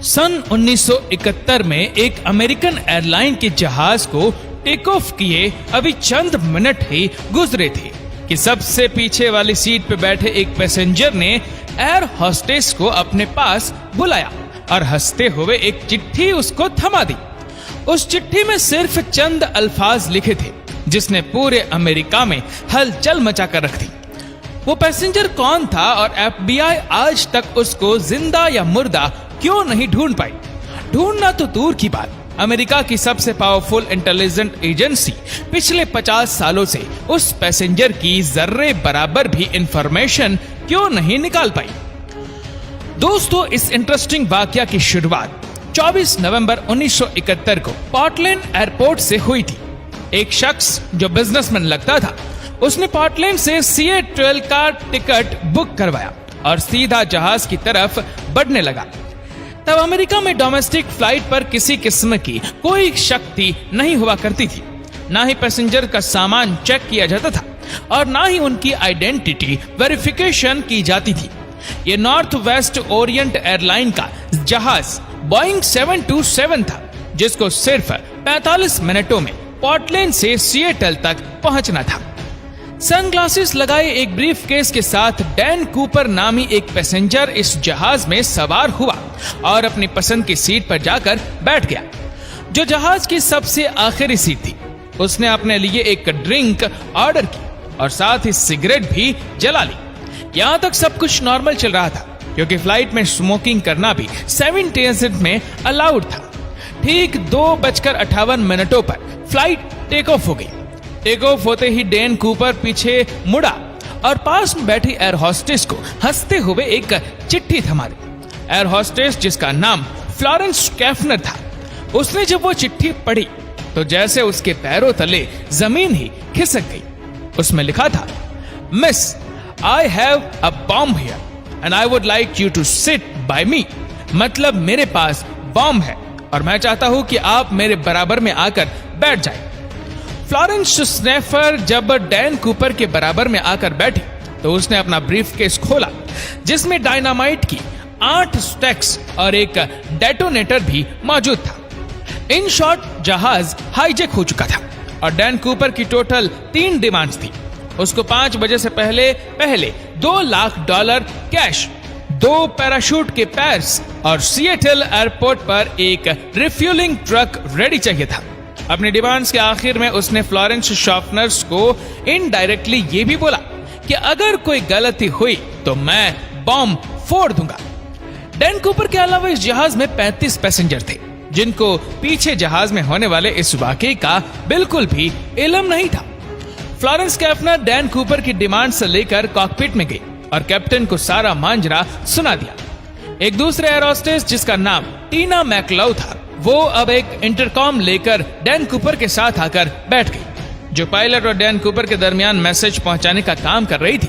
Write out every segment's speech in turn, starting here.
सन 1971 में एक American airline के जहाज को टेक ऑफ किए अभी चंद मिनट ही गुजरे थे कि सबसे पीछे वाली सीट पे बैठे एक पैसेंजर ने एयर होस्टेस को अपने पास बुलाया और हंसते हुए एक चिट्ठी उसको थमा दी। उस चिट्ठी में सिर्फ चंद अल्फाज लिखे थे जिसने पूरे अमेरिका में हलचल मचा कर रख दी। वो पैसेंजर कौन था और FBI आज तक उसको जिंदा या मुर्दा क्यों नहीं ढूंढ पाई? ढूंढना तो दूर की बात, अमेरिका की सबसे पावरफुल इंटेलिजेंस एजेंसी पिछले 50 सालों से उस पैसेंजर की जर्रे बराबर भी इंफॉर्मेशन क्यों नहीं निकाल पाई? दोस्तों, इस इंटरेस्टिंग वाकया की शुरुआत 24 नवंबर 1971 को पोर्टलैंड एयरपोर्ट से हुई थी। एक शख्स जो बिजनेसमैन लगता था, उसने पोर्टलैंड से Seattle का टिकट बुक करवाया और सीधा जहाज की तरफ बढ़ने लगा। तब अमेरिका में डोमेस्टिक फ्लाइट पर किसी किस्म की कोई शक्ति नहीं हुआ करती थी, ना ही पैसेंजर का सामान चेक किया जाता था और ना ही उनकी आइडेंटिटी वेरिफिकेशन की जाती थी। ये नॉर्थ वेस्ट ओरिएंट एयरलाइन का जहाज बोइंग 727 था, जिसको सिर्फ 45 मिनटों में पोर्टलैंड से सिएटल तक पहुंचना था। सनग्लासेस लगाए एक ब्रीफकेस के साथ डैन कूपर नामी एक पैसेंजर इस जहाज में सवार हुआ और अपनी पसंद की सीट पर जाकर बैठ गया, जो जहाज की सबसे आखिरी सीट थी। उसने अपने लिए एक ड्रिंक ऑर्डर की और साथ ही सिगरेट भी जला ली। यहाँ तक सब कुछ नॉर्मल चल रहा था, क्योंकि फ्लाइट में स्मोकिंग करना भी 7 में अलाउड था। ठीक 2:58 पर फ्लाइट टेक ऑफ हो गई। टेक ऑफ होते ही डैन कूपर पीछे मुड़ा और पास में बैठी एयर होस्टेस को हंसते हुए एक चिट्ठी थमा दी। एयर होस्टेस, जिसका नाम फ्लोरेंस स्कैफनर था, उसने जब वो चिट्ठी पढ़ी तो जैसे उसके पैरों तले जमीन ही खिसक गई। उसमें लिखा था, miss, I have a bomb here and I would like you to sit by me. मतलब मेरे पास बॉम्ब है और मैं चाहता हूं कि आप मेरे बराबर में आकर बैठ जाएं। फ्लोरेंस स्नैफर जब डैन कूपर के बराबर में आकर बैठी तो उसने अपना ब्रीफकेस खोला, जिसमें डायनामाइट की 8 स्टैक्स और एक डेटोनेटर भी मौजूद था। इन शॉर्ट, जहाज हाईजैक हो चुका था और डैन कूपर की टोटल 3 डिमांड्स थी। उसको 5 बजे से पहले $2 लाख कैश, 2 पैराशूट के पैर्स और सिएटल एयरपोर्ट पर एक रिफ्यूलिंग ट्रक रेडी चाहिए था। अपनी डिमांड्स के आखिर में उसने फ्लोरेंस शॉर्फनर्स को इनडायरेक्टली ये भी बोला कि अगर कोई गलती हुई तो मैं बॉम्ब फोड़ दूंगा। डैन कूपर के अलावा इस जहाज में 35 पैसेंजर थे, जिनको पीछे जहाज में होने वाले इस वाकये का बिल्कुल भी इल्म नहीं था। फ्लोरेंस स्कैफनर डैन कूपर की डिमांड से लेकर कॉकपिट में गई और कैप्टन को सारा मांजरा सुना दिया। एक दूसरे एयर होस्टेस, जिसका नाम टीना मैकलाउ था, वो अब एक इंटरकॉम लेकर डैन कूपर के साथ आकर बैठ गई, जो पायलट और डैन कूपर के दरमियान मैसेज पहुंचाने का काम कर रही थी।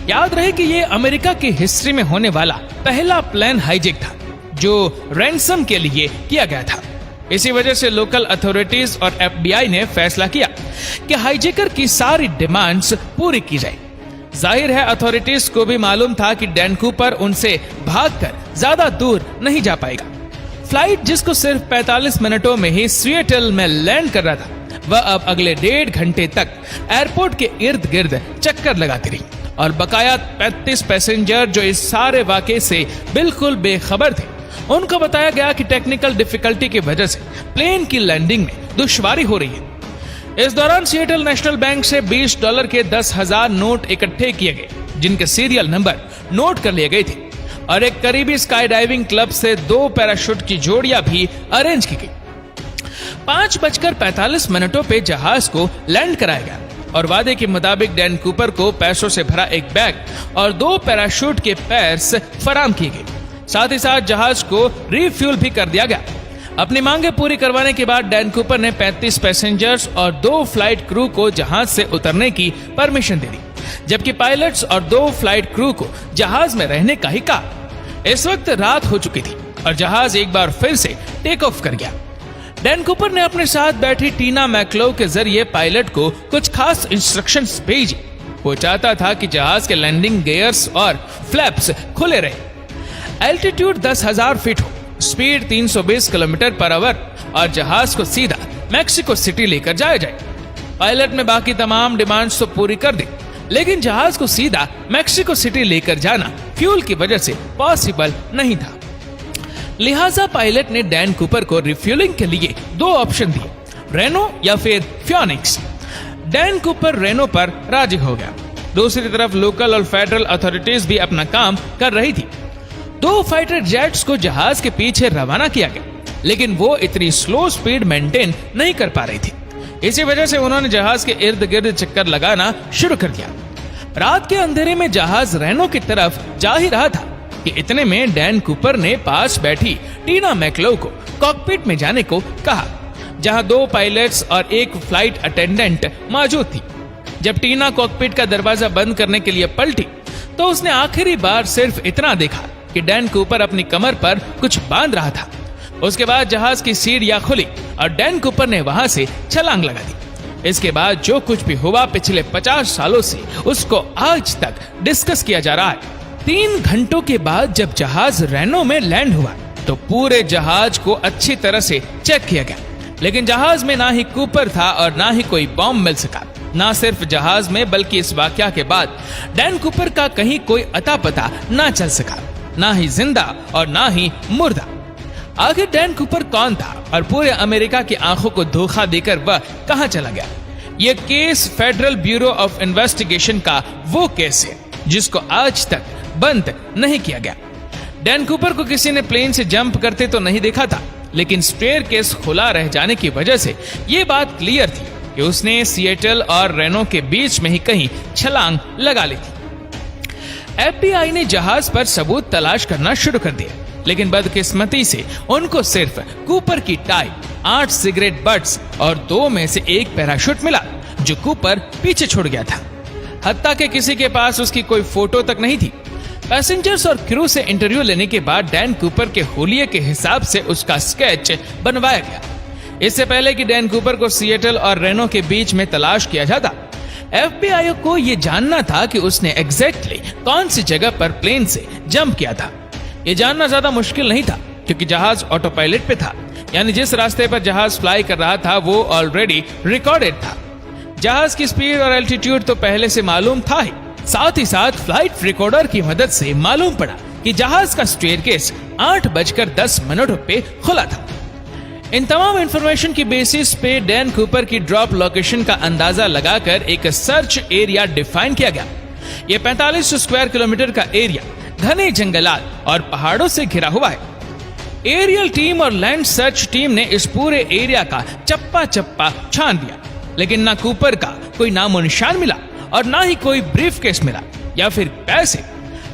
याद रहे कि ये अमेरिका की हिस्ट्री में होने वाला पहला प्लेन हाईजैक था जो रैंसम के लिए किया गया था। इसी वजह से लोकल अथॉरिटीज और FBI ने फैसला किया कि हाईजैकर की सारी डिमांड्स पूरी की जाए। जाहिर है अथॉरिटीज को भी मालूम था कि डैन कूपर उनसे भागकर ज्यादा दूर नहीं जा पाएगा। फ्लाइट, जिसको सिर्फ 45 मिनटों में ही सिएटल में लैंड कर रहा था, वह अब अगले 1.5 घंटे तक एयरपोर्ट के इर्द गिर्द चक्कर लगाती रही और बकाया 35 पैसेंजर जो इस सारे वाकये से बिल्कुल बेखबर थे, उनको बताया गया कि टेक्निकल डिफिकल्टी की वजह से प्लेन की लैंडिंग में दुश्वारी हो रही है। इस दौरान सिएटल नेशनल बैंक से $20 के 10,000 नोट इकट्ठे किए गए, जिनके सीरियल नंबर नोट कर लिए गए थे, और एक करीबी स्काई डाइविंग क्लब से 2 पैराशूट की जोड़ियां भी अरेंज की गई। 5:45 पे जहाज को लैंड कराया गया और वादे के मुताबिक डैन कूपर को पैसों से भरा एक बैग और 2 पैराशूट के पैर्स फराम किए गए। साथ ही साथ जहाज को रिफ्यूल भी कर दिया गया। अपनी मांगे पूरी करवाने के बाद डैन कूपर ने 35 पैसेंजर्स और 2 फ्लाइट क्रू को जहाज से उतरने की परमिशन दे दी, जबकि पायलट्स और 2 फ्लाइट क्रू को जहाज में रहने का ही कहा। इस वक्त रात हो चुकी थी और जहाज एक बार फिर से टेक ऑफ कर गया। डैन कूपर ने अपने साथ बैठी टीना मैकलाउ के जरिए पायलट को कुछ खास इंस्ट्रक्शंस भेजी। वो चाहता था कि जहाज के लैंडिंग गियर्स और फ्लैप्स खुले रहे। एल्टीट्यूड 10,000 फीट हो, स्पीड 320 किलोमीटर पर आवर और जहाज को सीधा मैक्सिको सिटी लेकर जाया जाए। पायलट ने बाकी तमाम डिमांड्स तो पूरी कर दी, लेकिन जहाज को सीधा मैक्सिको सिटी लेकर जाना फ्यूल की वजह से पॉसिबल नहीं था। लिहाजा पायलट ने डैन कूपर को रिफ्यूलिंग के लिए 2 ऑप्शन दिए, रेनो या फिर फियोनिक्स। डैन कूपर रेनो पर राजी हो गया। दूसरी तरफ लोकल और फेडरल अथॉरिटीज भी अपना काम कर रही थी। 2 फाइटर जेट्स को जहाज के पीछे रवाना किया गया, लेकिन वो इतनी स्लो स्पीड मेंटेन नहीं कर पा रही थी। इसी वजह से उन्होंने जहाज के इर्द गिर्द चक्कर लगाना शुरू कर दिया। रात के अंधेरे में जहाज रेनो की तरफ जा ही रहा था कि इतने में डैन कूपर ने पास बैठी टीना मैकलो को कॉकपिट में जाने को कहा, जहां 2 पायलट्स और 1 फ्लाइट अटेंडेंट मौजूद थी। जब टीना कॉकपिट का दरवाजा बंद करने के लिए पलटी तो उसने आखिरी बार सिर्फ इतना देखा कि डैन कूपर अपनी कमर पर कुछ बांध रहा था। उसके बाद जहाज की सीढ़ियां खुली और डैन कूपर ने वहां से छलांग लगा दी। इसके बाद जो कुछ भी हुआ पिछले 50 सालों से उसको आज तक डिस्कस किया जा रहा है। 3 घंटों के बाद जब जहाज रेनो में लैंड हुआ तो पूरे जहाज को अच्छी तरह से चेक किया गया, लेकिन जहाज में ना ही कूपर था और ना ही कोई बॉम्ब मिल सका। ना सिर्फ जहाज में बल्कि इस वाकया के बाद डैन कूपर का कहीं कोई अता पता ना चल सका, ना ही जिंदा और ना ही मुर्दा। आखिर डैन कूपर कौन था और पूरे अमेरिका की आंखों को धोखा देकर वह कहां चला गया? यह case federal bureau of investigation का वो केस है जिसको आज तक बंद नहीं किया गया। डैन कूपर को किसी ने प्लेन से जंप करते तो नहीं देखा था, लेकिन स्टेयर केस खुला रह जाने की वजह से ये बात क्लियर थी कि उसने सिएटल और रेनो के बीच में ही कहीं छलांग लगा ली थी। एफबीआई ने जहाज पर सबूत तलाश करना शुरू कर दिया, लेकिन बदकिस्मती से उनको सिर्फ कूपर की टाई, 8 सिगरेट बट्स और 2 में से 1 पैराशूट मिला जो कूपर पीछे छोड़ गया था। हत्ता के किसी के पास उसकी कोई फोटो तक नहीं थी। पैसेंजर्स और क्रू से इंटरव्यू लेने के बाद डैन कूपर के हुलिये के हिसाब से उसका स्केच बनवाया गया। इससे पहले कि डैन कूपर को सिएटल और रेनो के बीच में तलाश किया जाता, एफबीआई को यह जानना था कि उसने एग्जैक्टली कौन सी जगह पर प्लेन से जंप किया था। यह जानना ज्यादा मुश्किल नहीं था क्योंकि जहाज ऑटो पायलट पे था, यानी जिस रास्ते पर जहाज फ्लाई कर रहा था वो ऑलरेडी रिकॉर्डेड था। जहाज की स्पीड और एल्टीट्यूड तो पहले से मालूम था ही, साथ ही साथ फ्लाइट रिकॉर्डर की मदद से मालूम पड़ा कि जहाज का स्टेयरकेस 8:10 पे खुला था। इन तमाम इंफॉर्मेशन की बेसिस पे डैन कूपर की ड्रॉप लोकेशन का अंदाजा लगाकर एक सर्च एरिया डिफाइन किया गया। यह 45 स्क्वायर किलोमीटर का एरिया घने जंगलात और पहाड़ों से घिरा हुआ है। एरियल टीम और लैंड सर्च टीम ने इस पूरे एरिया का चप्पा चप्पा छान दिया, लेकिन ना कूपर का कोई नामो निशान मिला और ना ही कोई ब्रीफकेस मिला या फिर पैसे।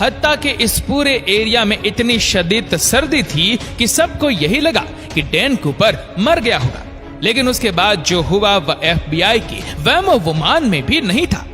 हत्ता के इस पूरे एरिया में इतनी शदीद सर्दी थी कि सबको यही लगा कि डैन कूपर मर गया होगा, लेकिन उसके बाद जो हुआ वह एफबीआई की वहमो-गुमान में भी नहीं था।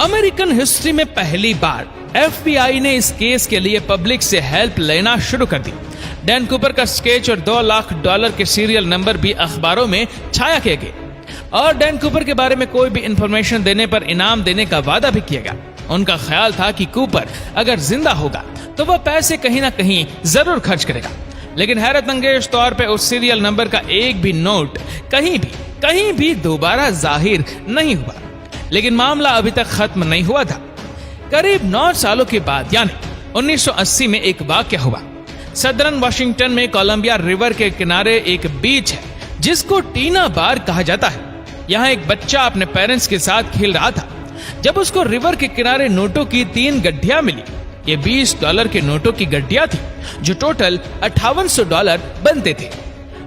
अमेरिकन हिस्ट्री में पहली बार एफबीआई ने इस केस के लिए पब्लिक से हेल्प लेना शुरू कर दी। डैन कूपर का स्केच और $2 लाख के सीरियल नंबर भी अखबारों में छाया किए गए और डैन कूपर के बारे में कोई भी इंफॉर्मेशन देने पर इनाम देने का वादा भी किया गया। उनका ख्याल था कि कूपर अगर जिंदा होगा तो वह पैसे कहीं ना कहीं जरूर खर्च करेगा, लेकिन हैरत अंगेज तौर पे उस सीरियल नंबर का एक भी नोट कहीं भी दोबारा जाहिर नहीं हुआ। लेकिन मामला अभी तक खत्म नहीं हुआ था। करीब 9 सालों के बाद यानी 1980 में एक वाकया हुआ। सदर्न वाशिंगटन में कोलंबिया रिवर के किनारे एक बीच है जिसको टीना बार कहा जाता है। यहाँ एक बच्चा अपने पेरेंट्स के साथ खेल रहा था जब उसको रिवर के किनारे नोटों की 3 गड्ढियां मिली। ये $20 के नोटों की गड्ढियां थी जो टोटल $5800 बनते थे।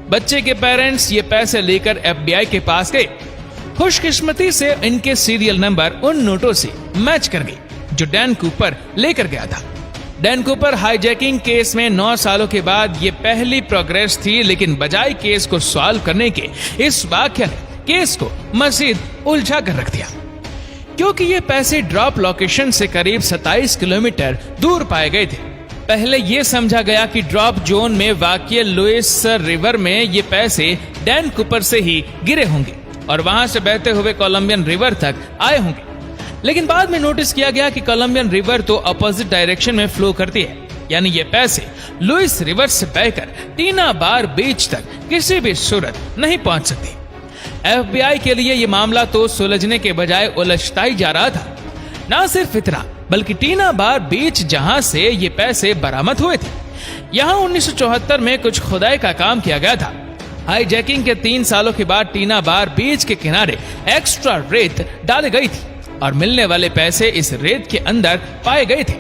बच्चे के पेरेंट्स ये पैसे लेकर एफबीआई के पास गए। खुशकिस्मती से इनके सीरियल नंबर उन नोटों से मैच कर गई जो डैन कूपर लेकर गया था। डैन कूपर हाईजैकिंग केस में 9 सालों के बाद ये पहली प्रोग्रेस थी, लेकिन बजाय केस को सॉल्व करने के इस वाकया ने केस को मजीद उलझा कर रख दिया, क्योंकि ये पैसे ड्रॉप लोकेशन से करीब 27 किलोमीटर दूर पाए गए थे। पहले ये समझा गया कि ड्रॉप जोन में वाक़ई लुइस रिवर में ये पैसे डैन कूपर से ही गिरे होंगे और वहां से बहते हुए कोलंबियन रिवर तक आए होंगे, लेकिन बाद में नोटिस किया गया कि कोलंबियन रिवर तो अपोजिट डायरेक्शन में फ्लो करती है यानी ये पैसे लुइस रिवर से बहकर टीना बार बीच तक किसी भी सूरत नहीं पहुंच सकते। FBI के लिए ये मामला तो सुलझने के बजाय उलझता ही जा रहा था। ना सिर्फ इतना, बल्कि टीना बार बीच जहां से ये पैसे बरामद हुए थे, यहाँ 1974 में कुछ खुदाई का काम किया गया था। हाईजैकिंग के 3 सालों के बाद टीना बार बीच के किनारे एक्स्ट्रा रेत डाली गई थी और मिलने वाले पैसे इस रेत के अंदर पाए गए थे।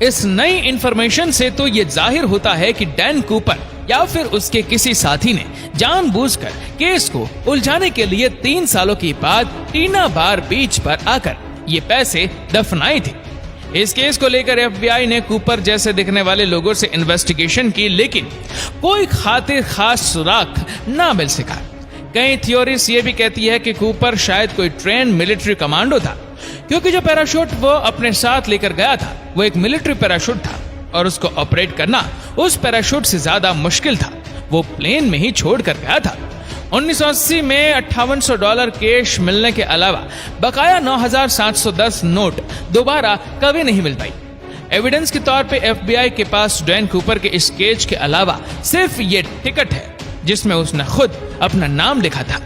इस नई इंफॉर्मेशन से तो ये जाहिर होता है कि डैन कूपर या फिर उसके किसी साथी ने जानबूझकर केस को उलझाने के लिए 3 सालों के बाद टीना बार बीच पर आकर ये पैसे दफनाए थे। इस केस को लेकर FBI ने कूपर जैसे दिखने वाले लोगों से इन्वेस्टिगेशन की, लेकिन कोई खातिर खास सुराग ना मिल सका। कई थ्योरीज ये भी कहती है कि कूपर शायद कोई ट्रेन मिलिट्री कमांडो था, क्योंकि जो पैराशूट वो अपने साथ लेकर गया था वो एक मिलिट्री पैराशूट था और उसको ऑपरेट करना उस पैराशूट से ज्यादा मुश्किल था। वो प्लेन में ही छोड़ कर गया था। 1980 में $5800 कैश मिलने के अलावा बकाया 9710 नोट दोबारा कभी नहीं मिल पाई। एविडेंस के तौर पे FBI के पास डैन कूपर के इस केस के अलावा सिर्फ ये टिकट है जिसमें उसने खुद अपना नाम लिखा था,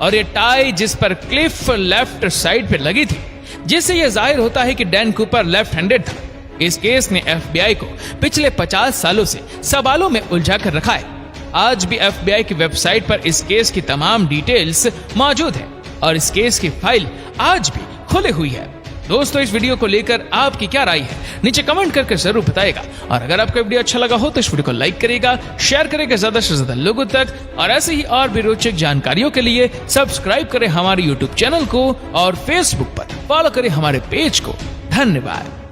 और ये टाई जिस पर क्लिफ लेफ्ट साइड पे लगी थी, जिससे यह जाहिर होता है कि डैन कूपर लेफ्ट हैंडेड था। इस केस ने FBI को पिछले 50 सालों से सवालों में उलझा कर रखा है। आज भी FBI की वेबसाइट पर इस केस की तमाम डिटेल्स मौजूद है और इस केस की फाइल आज भी खुली हुई है। दोस्तों, इस वीडियो को लेकर आपकी क्या राय है, नीचे कमेंट करके जरूर बताएगा। और अगर आपको वीडियो अच्छा लगा हो तो इस वीडियो को लाइक करेगा, शेयर करेगा ज्यादा से ज्यादा लोगों तक, और ऐसे ही और भी रोचक जानकारियों के लिए सब्सक्राइब करें हमारे YouTube चैनल को और Facebook पर फॉलो करें हमारे पेज को। धन्यवाद।